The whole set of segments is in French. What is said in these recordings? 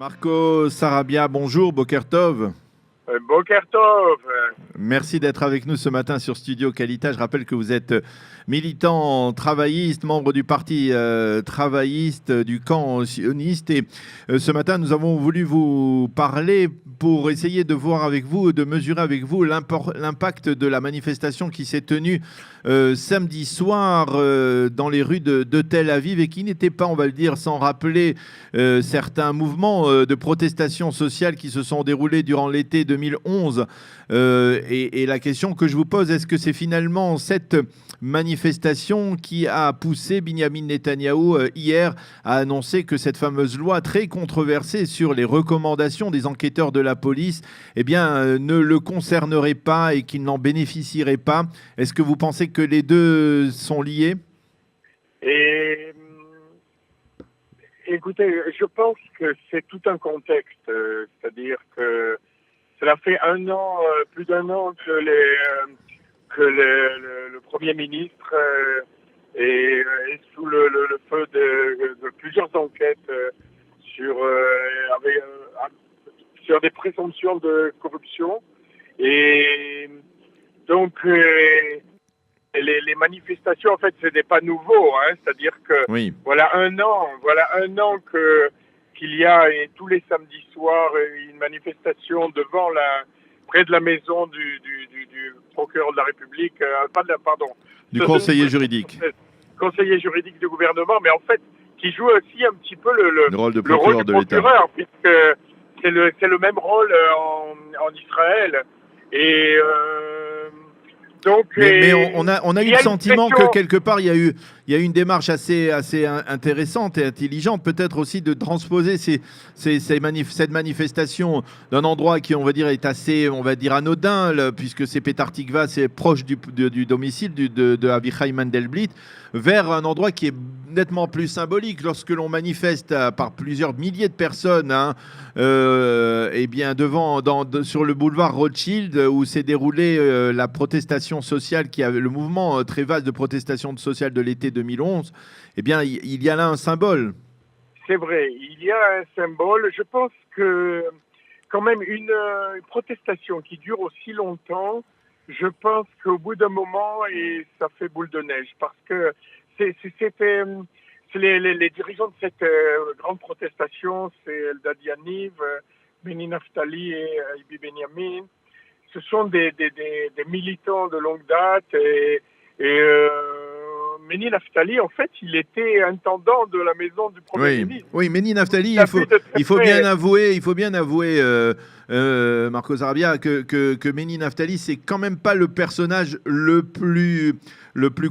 Marco Sarabia, bonjour, Boker Tov. Boker Tov. Merci d'être avec nous ce matin sur Studio Qualita. Je rappelle que vous êtes militant travailliste, membre du parti travailliste du camp sioniste. Et ce matin, nous avons voulu vous parler pour essayer de voir avec vous, de mesurer avec vous l'impact de la manifestation qui s'est tenue samedi soir dans les rues de Tel Aviv et qui n'était pas, on va le dire, sans rappeler certains mouvements de protestation sociale qui se sont déroulés durant l'été 2011. Et la question que je vous pose, est-ce que c'est finalement cette manifestation qui a poussé Binyamin Netanyahou hier à annoncer que cette fameuse loi très controversée sur les recommandations des enquêteurs de la police ne le concernerait pas et qu'il n'en bénéficierait pas? Est-ce que vous pensez que les deux sont liés? Écoutez, je pense que c'est tout un contexte, c'est-à-dire que cela fait plus d'un an que le Premier ministre est sous le feu de plusieurs enquêtes sur des présomptions de corruption. Et donc, les manifestations, en fait, ce n'est pas nouveau. C'est-à-dire que oui. voilà un an qu'il y a tous les samedis soirs une manifestation près de la maison du procureur de la République, du conseiller juridique. Conseiller juridique du gouvernement, mais en fait, qui joue aussi un petit peu le rôle de procureur de l'État. Puisque c'est le même rôle en Israël. Et donc, mais on a eu le sentiment que quelque part il y a eu une démarche assez intéressante et intelligente, peut-être aussi de transposer cette manifestation d'un endroit qui, on va dire, est assez, on va dire, anodin, puisque c'est Petah Tikva, c'est proche du domicile de Avichai Mandelblit, vers un endroit qui est nettement plus symbolique. Lorsque l'on manifeste par plusieurs milliers de personnes, sur le boulevard Rothschild, où s'est déroulée la protestation sociale, le mouvement très vaste de protestation sociale de l'été 2011, il y a là un symbole. C'est vrai, il y a un symbole. Je pense que quand même une protestation qui dure aussi longtemps, je pense qu'au bout d'un moment, et ça fait boule de neige, parce que c'est les dirigeants de cette grande protestation, c'est Eldad Yaniv, Benny Naftali et Ibi Benyamin. Ce sont des militants de longue date et Benny Naftali, en fait, il était intendant de la maison du Premier ministre. Oui, Benny Naftali, il faut bien avouer, Marco Sarabia, que Benny Naftali, c'est quand même pas le personnage le plus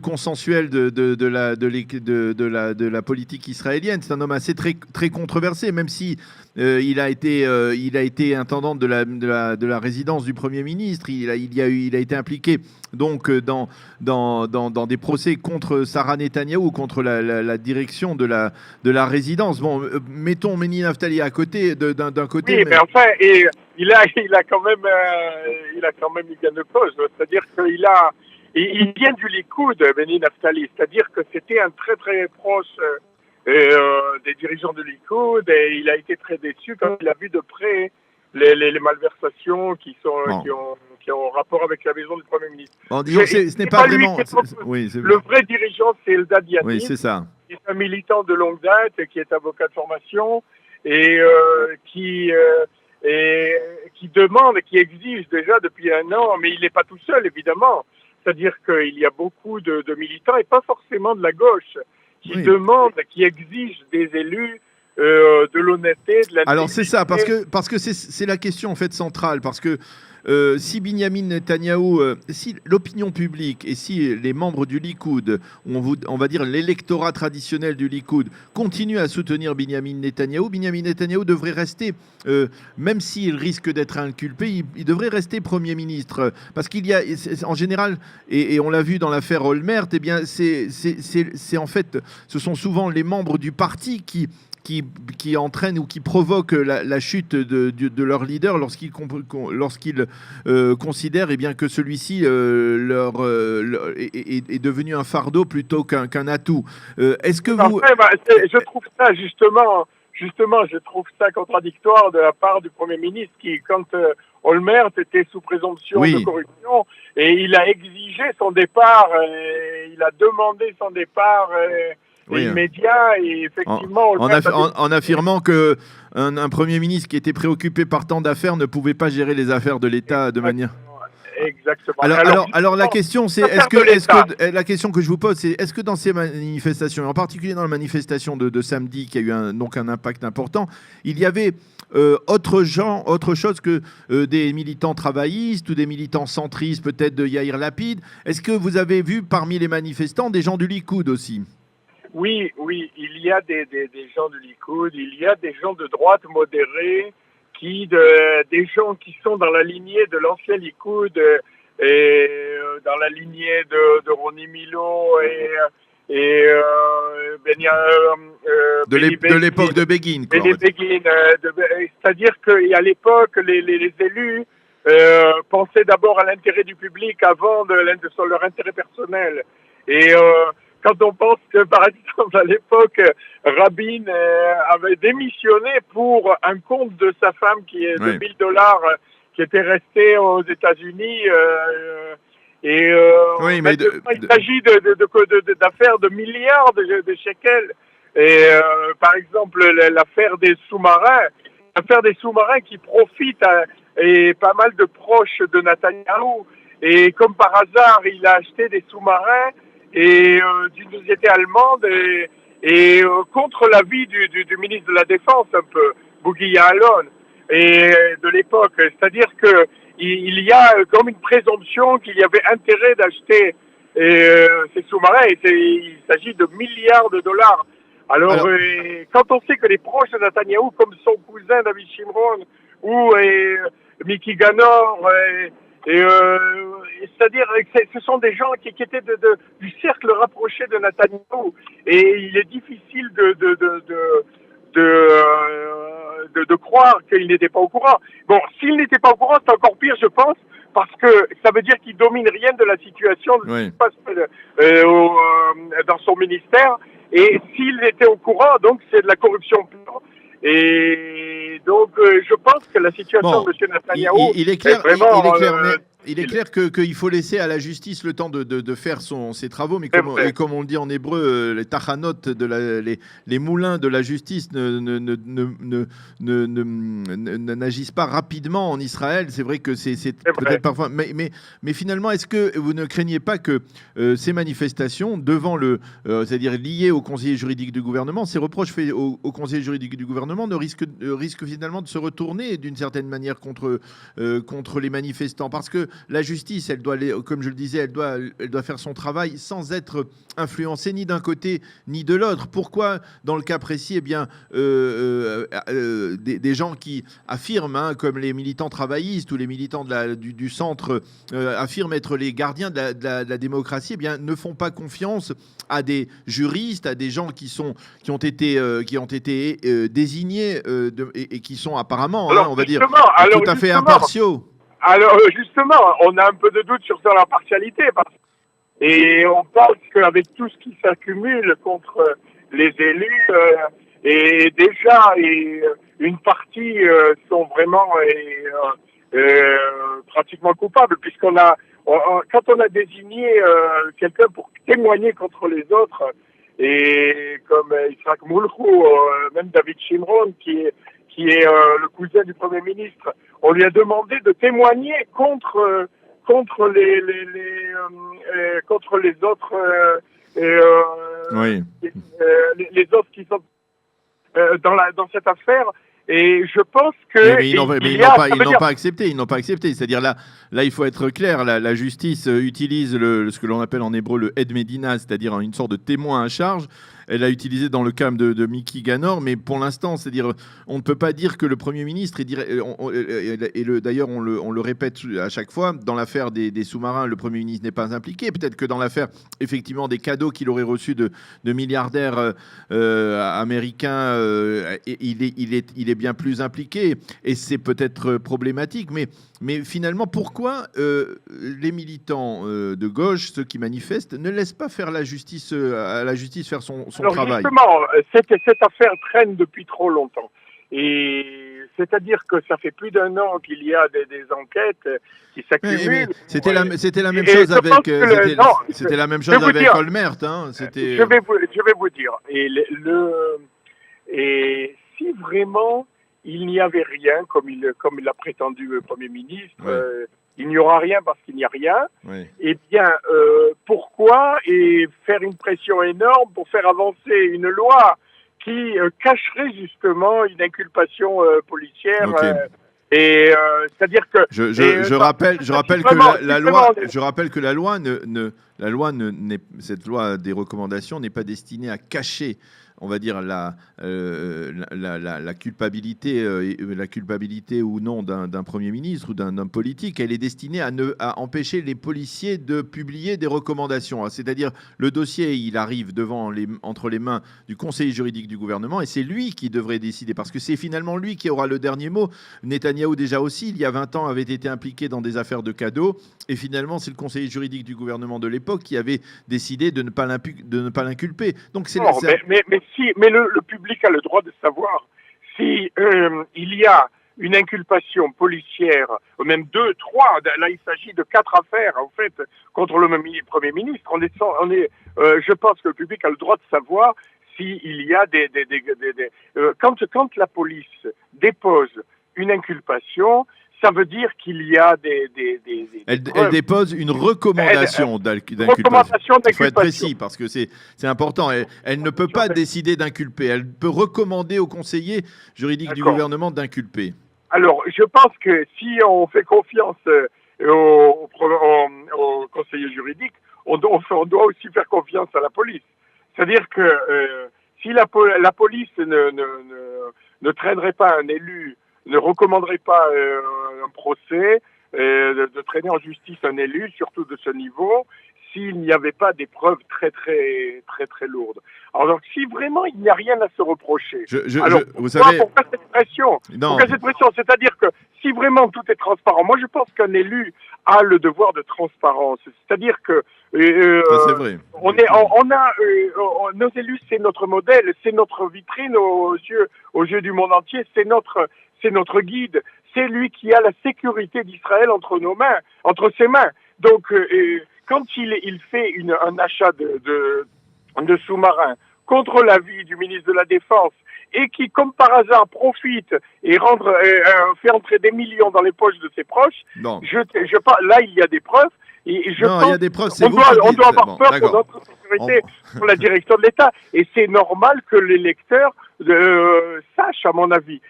consensuel de la politique israélienne. C'est un homme assez très controversé, même si il a été intendant de la résidence du Premier ministre. Il a été impliqué donc dans des procès contre Sarah Netanyahou, contre la direction de la résidence. Bon, mettons Benny Naftali à côté, d'un côté. Oui, mais enfin, et il a quand même eu gain de cause. C'est-à-dire il vient du Likoud, Benny Naftali. C'est-à-dire que c'était un très très proche des dirigeants de Likoud, et il a été très déçu quand il a vu de près les malversations qui ont rapport avec la maison du Premier ministre. En disant, ce n'est pas vraiment. Le vrai dirigeant, c'est Eldad Yaniv. Oui, c'est ça. Qui est un militant de longue date, qui est avocat de formation et qui demande, qui exige déjà depuis un an, mais il n'est pas tout seul, évidemment. C'est-à-dire qu'il y a beaucoup de militants, et pas forcément de la gauche, qui demandent, qui exigent des élus de l'honnêteté, de la... Alors c'est ça, parce que c'est la question en fait centrale, parce que si Binyamin Netanyahou, si l'opinion publique et si les membres du Likoud, on va dire l'électorat traditionnel du Likoud, continuent à soutenir Binyamin Netanyahou devrait rester, même s'il risque d'être inculpé, il devrait rester Premier ministre. Parce qu'il y a, en général, et on l'a vu dans l'affaire Olmert, c'est en fait, ce sont souvent les membres du parti qui entraînent ou qui provoquent la chute de leur leader lorsqu'ils considèrent que celui-ci est devenu un fardeau plutôt qu'un atout. Est-ce que vous... je trouve ça justement justement, je trouve ça contradictoire de la part du Premier ministre qui, quand Olmert était sous présomption de corruption, et il a exigé son départ, il a demandé son départ immédiat, et effectivement... En affirmant que un Premier ministre qui était préoccupé par tant d'affaires ne pouvait pas gérer les affaires de l'État de manière... Exactement. Alors la question c'est la question que je vous pose c'est est-ce que dans ces manifestations, en particulier dans la manifestation de samedi qui a eu un impact important, il y avait autre chose que des militants travaillistes ou des militants centristes peut-être de Yair Lapid? Est-ce que vous avez vu parmi les manifestants des gens du Likoud aussi? Oui, il y a des gens du Likoud, il y a des gens de droite modérée, des gens qui sont dans la lignée de l'ancien Likoud et dans la lignée de Roni Milo de l'époque de Begin. C'est-à-dire qu'à l'époque, les élus pensaient d'abord à l'intérêt du public avant leur intérêt personnel. Et quand on pense que, par exemple, à l'époque, Rabin avait démissionné pour un compte de sa femme qui est de $1000 qui était resté aux États-Unis. Mais il s'agit d'affaires de milliards de shekels. Et par exemple, l'affaire des sous-marins qui profitent et pas mal de proches de Netanyahou. Et comme par hasard, il a acheté des sous-marins et d'une société allemande et contre l'avis du ministre de la Défense un peu, Bougie Ya'alon, et de l'époque. C'est-à-dire que il y a comme une présomption qu'il y avait intérêt d'acheter ces sous-marins, et il s'agit de milliards de dollars. Alors quand on sait que les proches de Netanyahou, comme son cousin David Shimron ou Miki Ganor, c'est-à-dire que ce sont des gens qui étaient du cercle rapproché de Netanyahou, et il est difficile de croire qu'il n'était pas au courant. Bon, s'il n'était pas au courant, c'est encore pire, je pense, parce que ça veut dire qu'il domine rien de la situation de ce qui se passe dans son ministère. Et s'il était au courant, donc c'est de la corruption pure. Et donc, je pense que la situation de M. Netanyahou est vraiment... Il est clair qu'il faut laisser à la justice le temps de faire ses travaux, mais comme on le dit en hébreu, les tachanot, les moulins de la justice n'agissent pas rapidement en Israël. C'est vrai que c'est peut-être parfois... Mais finalement, est-ce que vous ne craignez pas que ces manifestations, devant c'est-à-dire liées au conseiller juridique du gouvernement, ces reproches faits au conseiller juridique du gouvernement ne risquent finalement de se retourner d'une certaine manière contre les manifestants? Parce que la justice, elle doit, comme je le disais, elle doit faire son travail sans être influencée ni d'un côté ni de l'autre. Pourquoi, dans le cas précis, des gens qui affirment, comme les militants travaillistes ou les militants du centre, affirment être les gardiens de la démocratie, ne font pas confiance à des juristes, à des gens qui ont été désignés et qui sont apparemment, on va dire, tout à fait impartiaux. Alors justement, on a un peu de doute sur leur impartialité, et on pense qu'avec tout ce qui s'accumule contre les élus, et déjà une partie sont vraiment pratiquement coupables, puisqu'on a quand on a désigné quelqu'un pour témoigner contre les autres, et comme Yitzhak Moulchou, même David Shimron, qui est le cousin du Premier ministre, on lui a demandé de témoigner contre les autres les autres qui sont dans cette affaire. Et je pense que ils n'ont pas accepté. C'est-à-dire là, il faut être clair. La justice utilise ce que l'on appelle en hébreu le Ed Medina, c'est-à-dire une sorte de témoin à charge. Elle l'a utilisé dans le cas de Miki Ganor, mais pour l'instant, c'est-à-dire, on ne peut pas dire que le Premier ministre d'ailleurs, on le répète à chaque fois, dans l'affaire des sous-marins, le Premier ministre n'est pas impliqué. Peut-être que dans l'affaire, effectivement, des cadeaux qu'il aurait reçus de milliardaires américains, il est bien plus impliqué, et c'est peut-être problématique. Mais finalement, pourquoi les militants de gauche, ceux qui manifestent, ne laissent pas faire à la justice faire son son Alors travail. justement, cette affaire traîne depuis trop longtemps. Et c'est-à-dire que ça fait plus d'1 an qu'il y a des enquêtes qui Mais s'accumulent. c'était la même Et chose je pense avec que non, c'était la même je vais chose vous avec dire, Olmert, hein. je vais vous dire. Et si vraiment il n'y avait rien, comme l'a prétendu le Premier ministre, Ouais, il n'y aura rien parce qu'il n'y a rien. ouais. Eh bien, pourquoi et faire une pression énorme pour faire avancer une loi qui cacherait justement une inculpation policière Ok. c'est-à-dire que Je rappelle que je rappelle que la loi cette loi des recommandations n'est pas destinée à cacher, on va dire la culpabilité, la culpabilité ou non d'un premier ministre ou d'un homme politique. Elle est destinée à empêcher les policiers de publier des recommandations. C'est-à-dire le dossier, il arrive entre les mains du conseiller juridique du gouvernement et c'est lui qui devrait décider parce que c'est finalement lui qui aura le dernier mot. Netanyahou, déjà aussi, il y a 20 ans, avait été impliqué dans des affaires de cadeaux. Et finalement, c'est le conseiller juridique du gouvernement de l'époque qui avait décidé de ne pas l'inculper. Donc, mais le public a le droit de savoir si il y a une inculpation policière, ou même 2, 3. Là, il s'agit de 4 affaires, en fait, contre le Premier ministre. Je pense que le public a le droit de savoir s'il y a quand la police dépose une inculpation, ça veut dire qu'il y a elle preuves. dépose une recommandation d'inculpation. Recommandation Il faut être d'inculpation. précis parce que c'est important. Elle ne peut pas décider d'inculper. Elle peut recommander au conseiller juridique du gouvernement d'inculper. Alors, je pense que si on fait confiance au conseiller juridique, on doit aussi faire confiance à la police. C'est-à-dire que si la police ne traînerait pas un élu, ne recommanderait pas un procès, de traîner en justice un élu, surtout de ce niveau, s'il n'y avait pas des preuves très lourdes. Alors, si vraiment il n'y a rien à se reprocher, pourquoi cette pression? Pourquoi cette pression? C'est-à-dire que si vraiment tout est transparent, moi je pense qu'un élu a le devoir de transparence. C'est-à-dire que ça, c'est vrai. Nos élus, c'est notre modèle, c'est notre vitrine aux yeux du monde entier, c'est notre guide, c'est lui qui a la sécurité d'Israël entre ses mains. Donc, quand il fait un achat de sous-marins contre l'avis du ministre de la Défense et qui, comme par hasard, profite et fait entrer des millions dans les poches de ses proches, là, il y a des preuves. Et il y a des preuves, on doit avoir peur pour notre sécurité, pour la direction de l'État. Et c'est normal que les lecteurs sachent, à mon avis.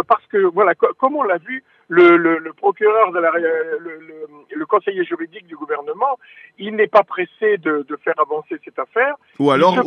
Parce que, voilà, comme on l'a vu, le procureur le conseiller juridique du gouvernement, il n'est pas pressé de faire avancer cette affaire. Ou alors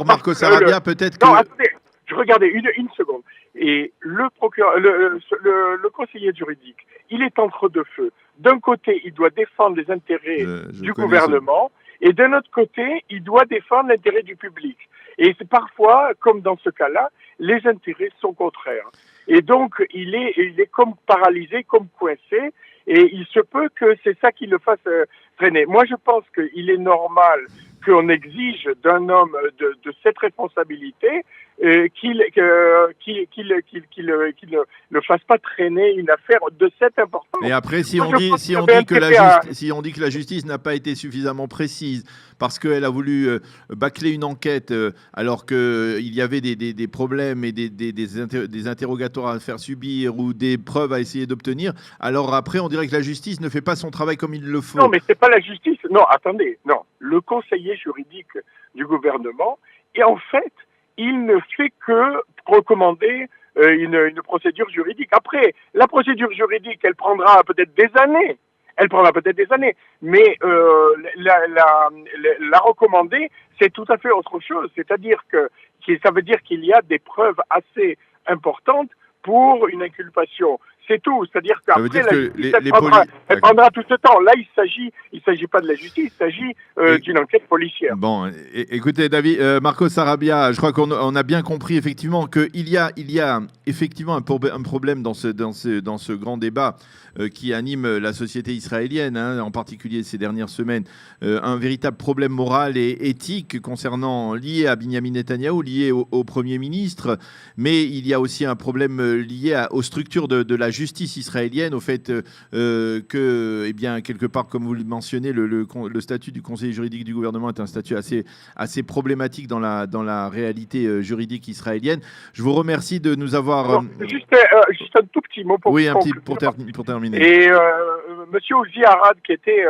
Marco Sarabia peut-être que... Non, attendez, regardez, une seconde. Et le procureur, le conseiller juridique, il est entre deux feux. D'un côté, il doit défendre les intérêts du gouvernement, et d'un autre côté, il doit défendre l'intérêt du public. Et c'est parfois, comme dans ce cas-là, les intérêts sont contraires. Et donc, il est comme paralysé, comme coincé, et il se peut que c'est ça qui le fasse traîner. Moi, je pense qu'il est normal qu'on exige d'un homme de cette responsabilité qu'il ne fasse pas traîner une affaire de cette importance. Et après, si on dit que la justice n'a pas été suffisamment précise parce qu'elle a voulu bâcler une enquête alors qu'il y avait des problèmes et des interrogatoires à faire subir ou des preuves à essayer d'obtenir, alors après, on dirait que la justice ne fait pas son travail comme il le faut. Non, mais c'est pas la justice. Non, attendez. Non, le conseiller juridique du gouvernement, et en fait, il ne fait que recommander une procédure juridique. Après, la procédure juridique, elle prendra peut-être des années. Mais la recommander, c'est tout à fait autre chose. C'est-à-dire que ça veut dire qu'il y a des preuves assez importantes pour une inculpation. C'est tout. C'est-à-dire Ça veut qu'après, dire la que justice, elle D'accord. prendra tout ce temps. Là, il s'agit pas de la justice, il s'agit d'une enquête policière. Bon, écoutez, David, Marco Sarabia, je crois qu'on a bien compris effectivement qu'il y a effectivement un problème dans ce grand débat qui anime la société israélienne, hein, en particulier ces dernières semaines, un véritable problème moral et éthique lié à Binyamin Netanyahou, lié au Premier ministre, mais il y a aussi un problème lié aux structures de la justice israélienne, au fait que, eh bien, quelque part, comme vous le mentionnez, le statut du conseiller juridique du gouvernement est un statut assez problématique dans la réalité juridique israélienne. Je vous remercie de nous avoir... Alors, juste un tout petit mot pour pour terminer. Et Monsieur Uzi Arad, qui était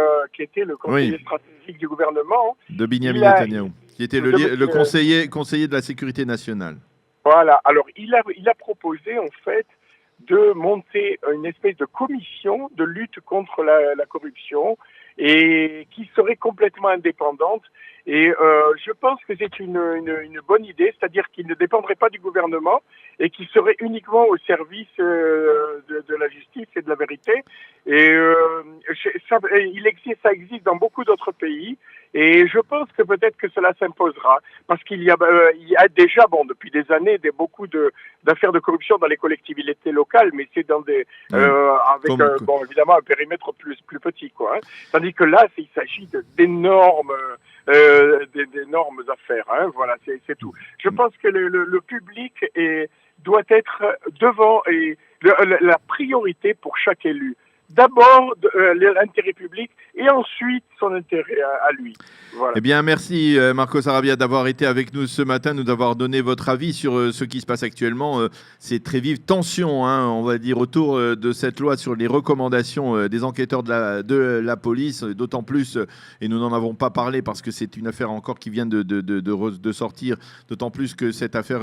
le conseiller stratégique du gouvernement, de Binyamin Netanyahou, qui était le conseiller de la sécurité nationale. Voilà. Alors, il a proposé en fait de monter une espèce de commission de lutte contre la corruption et qui serait complètement indépendante. Et je pense que c'est une bonne idée, c'est-à-dire qu'il ne dépendrait pas du gouvernement et qui serait uniquement au service de la justice et de la vérité. Et ça existe dans beaucoup d'autres pays. Et je pense que peut-être que cela s'imposera, parce qu'il y a déjà, depuis des années, beaucoup d'affaires de corruption dans les collectivités locales, mais c'est dans évidemment un périmètre plus petit, quoi. Hein. Tandis que là, il s'agit d'énormes affaires. Hein. Voilà, c'est tout. Je pense que le public doit être devant et la priorité pour chaque élu. D'abord l'intérêt public et ensuite son intérêt à lui. Voilà. Eh bien, merci Marco Sarabia d'avoir été avec nous ce matin, nous d'avoir donné votre avis sur ce qui se passe actuellement. C'est très vive tension, hein, on va dire, autour de cette loi sur les recommandations des enquêteurs de la police, d'autant plus, et nous n'en avons pas parlé parce que c'est une affaire encore qui vient de sortir, d'autant plus que cette affaire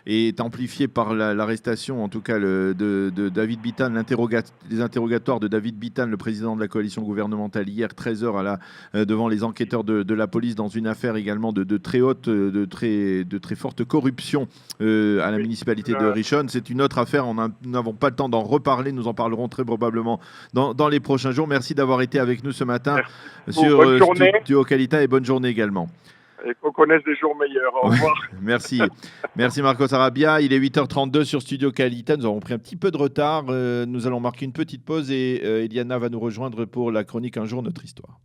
est amplifiée par l'arrestation, en tout cas, de David Bitan, les interrogatoires de David Bitan, le président de la coalition gouvernementale, hier 13h devant les enquêteurs de la police dans une affaire également de très forte corruption à la municipalité de Rishon. C'est une autre affaire, nous n'avons pas le temps d'en reparler, nous en parlerons très probablement dans les prochains jours. Merci d'avoir été avec nous ce matin sur Studio Kalita et bonne journée également. Et qu'on connaisse des jours meilleurs. Au revoir. Merci. Merci Marco Sarabia. Il est 8h32 sur Studio Kalita. Nous avons pris un petit peu de retard. Nous allons marquer une petite pause et Eliana va nous rejoindre pour la chronique Un jour notre histoire.